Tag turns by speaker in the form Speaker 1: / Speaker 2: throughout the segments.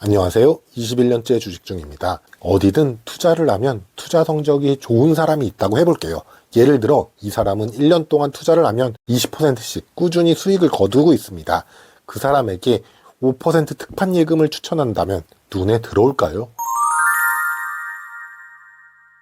Speaker 1: 안녕하세요. 21년째 주식 중입니다. 어디든 투자를 하면 투자 성적이 좋은 사람이 있다고 해볼게요. 예를 들어 이 사람은 1년 동안 투자를 하면 20%씩 꾸준히 수익을 거두고 있습니다. 그 사람에게 5% 특판 예금을 추천한다면 눈에 들어올까요?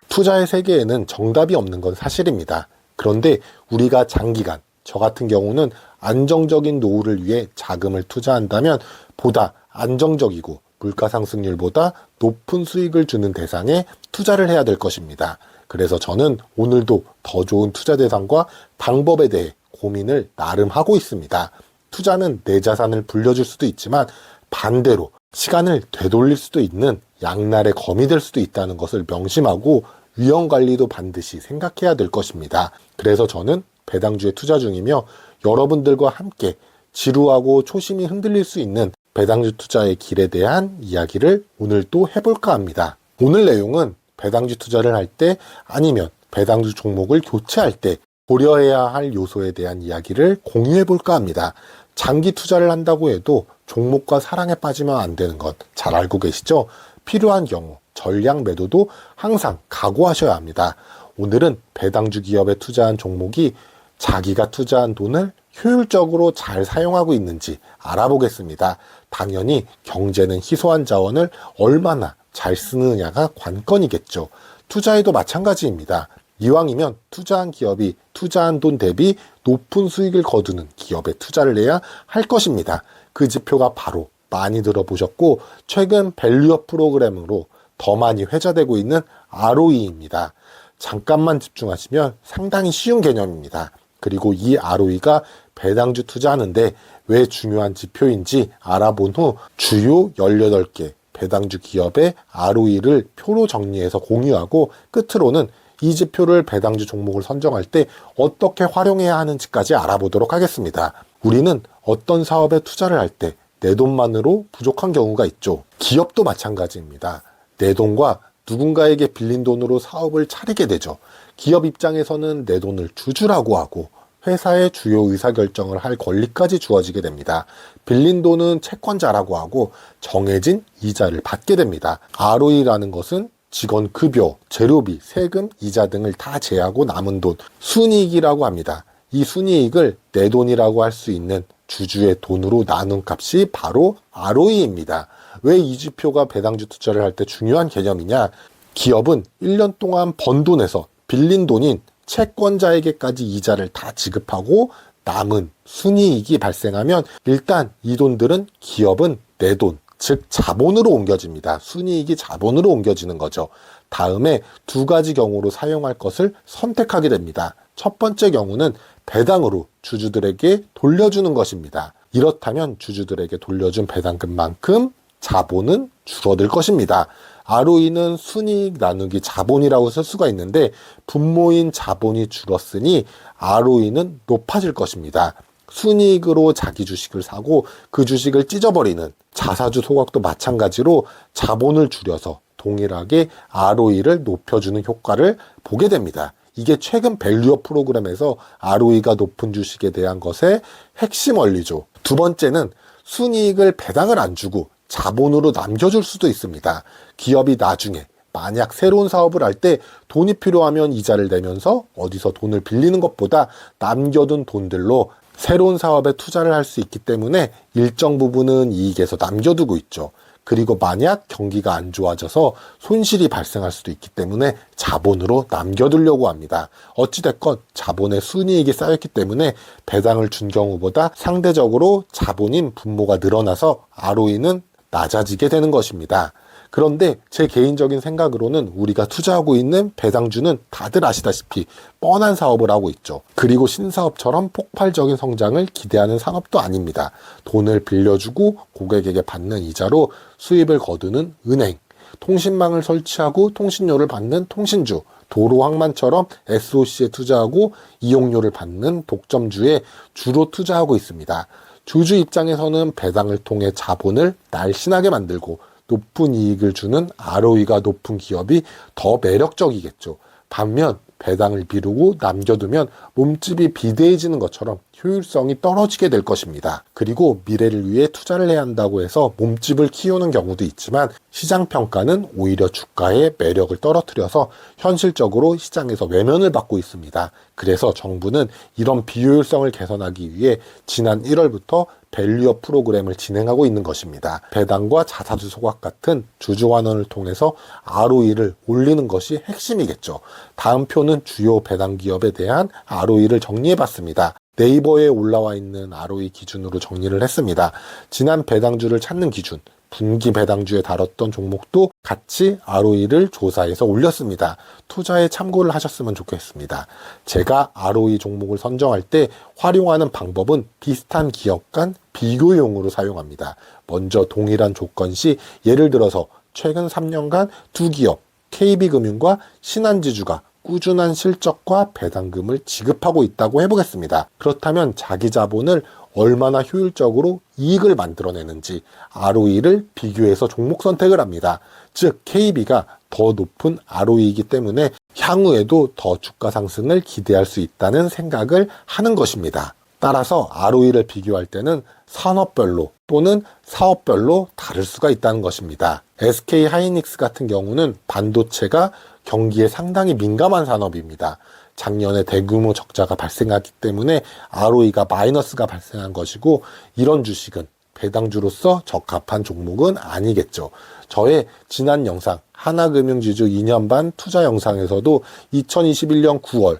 Speaker 1: 투자의 세계에는 정답이 없는 건 사실입니다. 그런데 우리가 장기간, 저 같은 경우는 안정적인 노후를 위해 자금을 투자한다면 보다 안정적이고 물가 상승률보다 높은 수익을 주는 대상에 투자를 해야 될 것입니다. 그래서 저는 오늘도 더 좋은 투자 대상과 방법에 대해 고민을 나름 하고 있습니다. 투자는 내 자산을 불려줄 수도 있지만 반대로 시간을 되돌릴 수도 있는 양날의 검이 될 수도 있다는 것을 명심하고 위험 관리도 반드시 생각해야 될 것입니다. 그래서 저는 배당주에 투자 중이며 여러분들과 함께 지루하고 초심이 흔들릴 수 있는 배당주 투자의 길에 대한 이야기를 오늘 또 해볼까 합니다. 오늘 내용은 배당주 투자를 할 때 아니면 배당주 종목을 교체할 때 고려해야 할 요소에 대한 이야기를 공유해볼까 합니다. 장기 투자를 한다고 해도 종목과 사랑에 빠지면 안 되는 것 잘 알고 계시죠? 필요한 경우 전량 매도도 항상 각오하셔야 합니다. 오늘은 배당주 기업에 투자한 종목이 자기가 투자한 돈을 효율적으로 잘 사용하고 있는지 알아보겠습니다. 당연히 경제는 희소한 자원을 얼마나 잘 쓰느냐가 관건이겠죠. 투자에도 마찬가지입니다. 이왕이면 투자한 기업이 투자한 돈 대비 높은 수익을 거두는 기업에 투자를 해야 할 것입니다. 그 지표가 바로 많이 들어보셨고 최근 밸류업 프로그램으로 더 많이 회자되고 있는 ROE입니다. 잠깐만 집중하시면 상당히 쉬운 개념입니다. 그리고 이 ROE가 배당주 투자하는데 왜 중요한 지표인지 알아본 후 주요 18개 배당주 기업의 ROE를 표로 정리해서 공유하고 끝으로는 이 지표를 배당주 종목을 선정할 때 어떻게 활용해야 하는지까지 알아보도록 하겠습니다. 우리는 어떤 사업에 투자를 할 때 내 돈만으로 부족한 경우가 있죠. 기업도 마찬가지입니다. 내 돈과 누군가에게 빌린 돈으로 사업을 차리게 되죠. 기업 입장에서는 내 돈을 주주라고 하고 회사의 주요 의사결정을 할 권리까지 주어지게 됩니다. 빌린 돈은 채권자라고 하고 정해진 이자를 받게 됩니다. ROE라는 것은 직원 급여, 재료비, 세금, 이자 등을 다 제하고 남은 돈, 순이익이라고 합니다. 이 순이익을 내 돈이라고 할 수 있는 주주의 돈으로 나눈 값이 바로 ROE입니다. 왜 이 지표가 배당주 투자를 할 때 중요한 개념이냐? 기업은 1년 동안 번 돈에서 빌린 돈인 채권자에게까지 이자를 다 지급하고 남은 순이익이 발생하면 일단 이 돈들은 기업은 내 돈, 즉 자본으로 옮겨집니다. 순이익이 자본으로 옮겨지는 거죠. 다음에 두 가지 경우로 사용할 것을 선택하게 됩니다. 첫 번째 경우는 배당으로 주주들에게 돌려주는 것입니다. 이렇다면 주주들에게 돌려준 배당금만큼 자본은 줄어들 것입니다. ROE는 순이익 나누기 자본이라고 쓸 수가 있는데 분모인 자본이 줄었으니 ROE는 높아질 것입니다. 순이익으로 자기 주식을 사고 그 주식을 찢어버리는 자사주 소각도 마찬가지로 자본을 줄여서 동일하게 ROE를 높여주는 효과를 보게 됩니다. 이게 최근 밸류업 프로그램에서 ROE가 높은 주식에 대한 것의 핵심 원리죠. 두 번째는 순이익을 배당을 안 주고 자본으로 남겨줄 수도 있습니다. 기업이 나중에 만약 새로운 사업을 할 때 돈이 필요하면 이자를 내면서 어디서 돈을 빌리는 것보다 남겨둔 돈들로 새로운 사업에 투자를 할 수 있기 때문에 일정 부분은 이익에서 남겨두고 있죠. 그리고 만약 경기가 안 좋아져서 손실이 발생할 수도 있기 때문에 자본으로 남겨두려고 합니다. 어찌됐건 자본의 순이익이 쌓였기 때문에 배당을 준 경우보다 상대적으로 자본인 분모가 늘어나서 ROE는 낮아지게 되는 것입니다. 그런데 제 개인적인 생각으로는 우리가 투자하고 있는 배당주는 다들 아시다시피 뻔한 사업을 하고 있죠. 그리고 신사업처럼 폭발적인 성장을 기대하는 산업도 아닙니다. 돈을 빌려주고 고객에게 받는 이자로 수입을 거두는 은행, 통신망을 설치하고 통신료를 받는 통신주, 도로항만처럼 SOC에 투자하고 이용료를 받는 독점주에 주로 투자하고 있습니다. 주주 입장에서는 배당을 통해 자본을 날씬하게 만들고 높은 이익을 주는 ROE가 높은 기업이 더 매력적이겠죠. 반면 배당을 미루고 남겨두면 몸집이 비대해지는 것처럼 효율성이 떨어지게 될 것입니다. 그리고 미래를 위해 투자를 해야 한다고 해서 몸집을 키우는 경우도 있지만 시장 평가는 오히려 주가의 매력을 떨어뜨려서 현실적으로 시장에서 외면을 받고 있습니다. 그래서 정부는 이런 비효율성을 개선하기 위해 지난 1월부터 밸류업 프로그램을 진행하고 있는 것입니다. 배당과 자사주 소각 같은 주주환원을 통해서 ROE를 올리는 것이 핵심이겠죠. 다음 표는 주요 배당 기업에 대한 ROE를 정리해봤습니다. 네이버에 올라와 있는 ROE 기준으로 정리를 했습니다. 지난 배당주를 찾는 기준, 분기 배당주에 다뤘던 종목도 같이 ROE를 조사해서 올렸습니다. 투자에 참고를 하셨으면 좋겠습니다. 제가 ROE 종목을 선정할 때 활용하는 방법은 비슷한 기업 간 비교용으로 사용합니다. 먼저 동일한 조건 시 예를 들어서 최근 3년간 두 기업, KB금융과 신한지주가 꾸준한 실적과 배당금을 지급하고 있다고 해보겠습니다. 그렇다면 자기 자본을 얼마나 효율적으로 이익을 만들어내는지 ROE를 비교해서 종목 선택을 합니다. 즉 KB가 더 높은 ROE이기 때문에 향후에도 더 주가 상승을 기대할 수 있다는 생각을 하는 것입니다. 따라서 ROE를 비교할 때는 산업별로 또는 사업별로 다를 수가 있다는 것입니다. SK 하이닉스 같은 경우는 반도체가 경기에 상당히 민감한 산업입니다. 작년에 대규모 적자가 발생했기 때문에 ROE가 마이너스가 발생한 것이고 이런 주식은 배당주로서 적합한 종목은 아니겠죠. 저의 지난 영상 하나금융지주 2년 반 투자 영상에서도 2021년 9월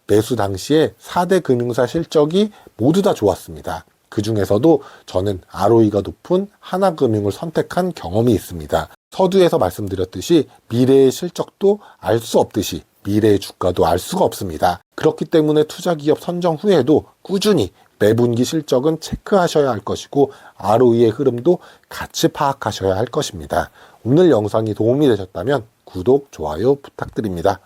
Speaker 1: 매수 당시에 4대 금융사 실적이 모두 다 좋았습니다. 그 중에서도 저는 ROE가 높은 하나금융을 선택한 경험이 있습니다. 서두에서 말씀드렸듯이 미래의 실적도 알 수 없듯이 미래의 주가도 알 수가 없습니다. 그렇기 때문에 투자기업 선정 후에도 꾸준히 매분기 실적은 체크하셔야 할 것이고 ROE의 흐름도 같이 파악하셔야 할 것입니다. 오늘 영상이 도움이 되셨다면 구독, 좋아요 부탁드립니다.